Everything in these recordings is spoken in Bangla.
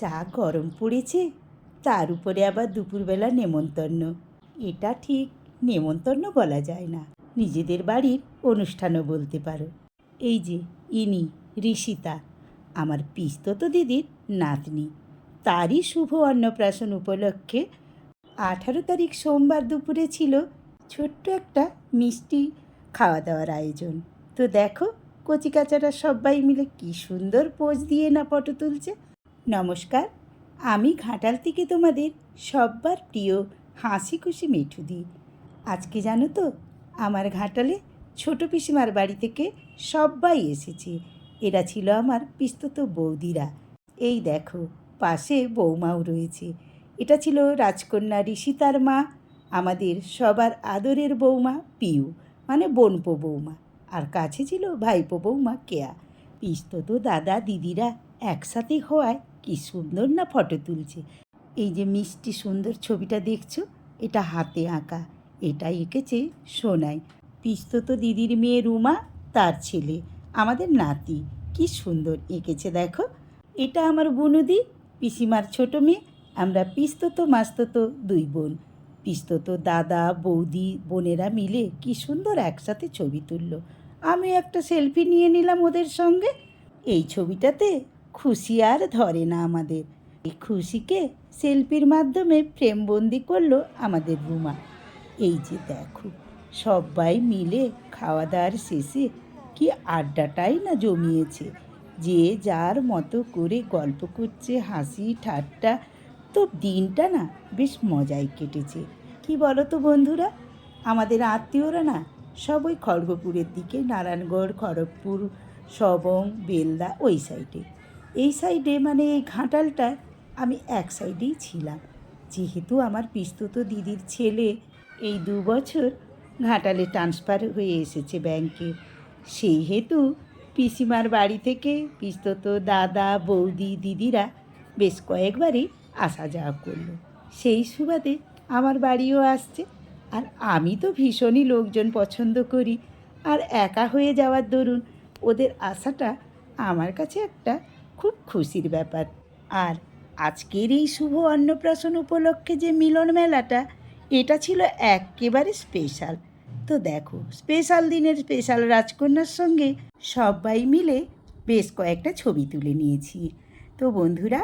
যা গরম পড়েছে, তার উপরে আবার দুপুরবেলা নেমন্তন্ন। এটা ঠিক নেমন্তন্ন বলা যায় না, নিজেদের বাড়ির অনুষ্ঠানও বলতে পারো। এই যে ইনি ঋষিতা, আমার পিস্তত দিদির নাতনি। তারই শুভ অন্নপ্রাশন উপলক্ষে 18 তারিখ সোমবার দুপুরে ছিল ছোট্ট একটা মিষ্টি খাওয়া দাওয়ার আয়োজন। তো দেখো, কচিকাচারা সবাই মিলে কি সুন্দর পোজ দিয়ে না ফটো তুলছে। নমস্কার, আমি ঘাটাল থেকে তোমাদের সব্বার প্রিয় হাসি খুশি মিঠুদি। আজকে জানো তো, আমার ঘাটালে ছোট পিসিমার বাড়ি থেকে সবাই এসেছে। এরা ছিল আমার পিস্তত বৌদিরা। এই দেখো, পাশে বৌমাও রয়েছে। এটা ছিল রাজকন্যা ঋষিতার মা, আমাদের সবার আদরের বৌমা পিউ, মানে বোনপো বৌমা। আর কাছে ছিল ভাইপো বৌমা কেয়া। পিস্তত দাদা দিদিরা একসাথে হওয়ায় কি সুন্দর না ফটো তুলছে। এই যে মিষ্টি সুন্দর ছবিটা দেখছো, এটা হাতে আঁকা। এটা এঁকেছে সোনাই, পিস্তত দিদির মেয়ে রুমা, তার ছেলে, আমাদের নাতি। কি সুন্দর এঁকেছে দেখো। এটা আমার বুনুদি, পিসিমার ছোট মেয়ে। আমরা পিস্তত মাস্তত দুই বোন। পিস্তত দাদা বৌদি বোনেরা মিলে কি সুন্দর একসাথে ছবি তুললো। আমি একটা সেলফি নিয়ে নিলাম ওদের সঙ্গে। এই ছবিটাতে খুশি আর ধরে না আমাদের। এই খুশিকে সেলফির মাধ্যমে ফ্রেমবন্দি করলো আমাদের রুমা। এই যে দেখো, সবাই মিলে খাওয়া দাওয়ার শেষে কি আড্ডাটাই না জমিয়েছে। যে যার মতো করে গল্প করছে, হাসি ঠাট্টা। তো দিনটা না বেশ মজায় কেটেছে। কি বলো তো বন্ধুরা, আমাদের আত্মীয়রা না সব ওই খড়গপুরের দিকে, নারায়ণগড়, খড়গপুর, সবং, বেলদা ওই সাইডে। এই সাইডে মানে এই ঘাটালটা আমি এক সাইডেই ছিলাম। যেহেতু আমার পিস্তত দিদির ছেলে এই 2 বছর ঘাটালে ট্রান্সফার হয়ে এসেছে ব্যাংকে, সেই হেতু পিসিমার বাড়ি থেকে পিস্তত দাদা বৌদি দিদিরা বেশ কয়েকবারই আসা যাওয়া করলো। সেই সুবাদে আমার বাড়িও আসছে। আর আমি তো ভীষণই লোকজন পছন্দ করি, আর একা হয়ে যাওয়ার দরুন ওদের আসাটা আমার কাছে একটা খুব খুশির ব্যাপার। আর আজকের এই শুভ অন্নপ্রাশন উপলক্ষে যে মিলন মেলাটা, এটা ছিল একেবারে স্পেশাল। তো দেখো, স্পেশাল দিনের স্পেশাল রাজকন্যার সঙ্গে সবাই মিলে বেশ কয়েকটা ছবি তুলে নিয়েছি। তো বন্ধুরা,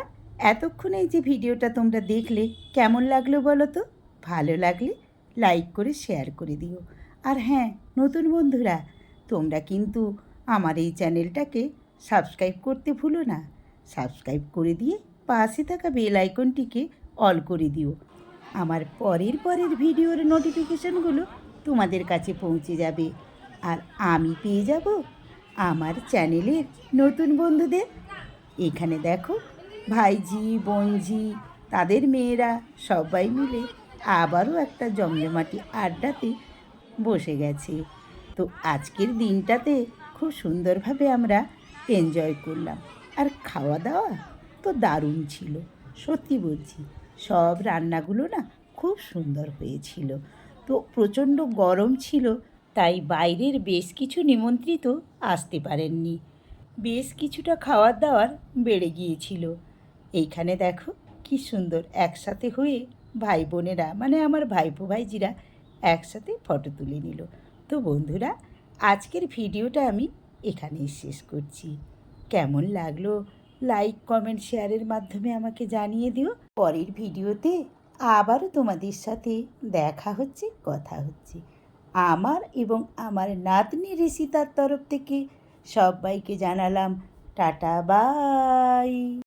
এতক্ষণ এই যে ভিডিওটা তোমরা দেখলে, কেমন লাগলো বলো তো? ভালো লাগলে লাইক করে শেয়ার করে দিও। আর হ্যাঁ, নতুন বন্ধুরা, তোমরা কিন্তু আমার এই চ্যানেলটাকে সাবস্ক্রাইব করতে ভুলো না। সাবস্ক্রাইব করে দিয়ে পাশে থাকা বেল আইকনটিকে অল করে দিও। আমার পরের ভিডিওর নোটিফিকেশনগুলো তোমাদের কাছে পৌঁছে যাবে। আর আমি পেয়ে যাব আমার চ্যানেলের নতুন বন্ধুদের। এখানে দেখো, ভাইজি বোনজি তাদের মেয়েরা সবাই মিলে আবারও একটা জমজমাটি আড্ডাতে বসে গেছে। তো আজকের দিনটাতে খুব সুন্দরভাবে আমরা এনজয় করলাম। আর খাওয়া দাওয়া তো দারুণ ছিল, সত্যি বলছি। সব রান্নাগুলো না খুব সুন্দর হয়েছিল। তো প্রচণ্ড গরম ছিল, তাই বাইরের বেশ কিছু নিমন্ত্রিত আসতে পারেননি। বেশ কিছুটা খাওয়ার দাওয়ার বেড়ে গিয়েছিল। এইখানে দেখো কি সুন্দর একসাথে হয়ে ভাই বোনেরা, মানে আমার ভাইপো ভাইজিরা একসাথে ফটো তুলে নিল। তো বন্ধুরা, আজকের ভিডিওটা আমি এখানেই শেষ করছি। কেমন লাগলো লাইক কমেন্ট শেয়ারের মাধ্যমে আমাকে জানিয়ে দিও। পরের ভিডিওতে আবারও তোমাদের সাথে দেখা হচ্ছে, কথা হচ্ছে। আমার এবং আমার নাতনি ঋষিতার তরফ থেকে সবাইকে জানালাম টাটা বাই।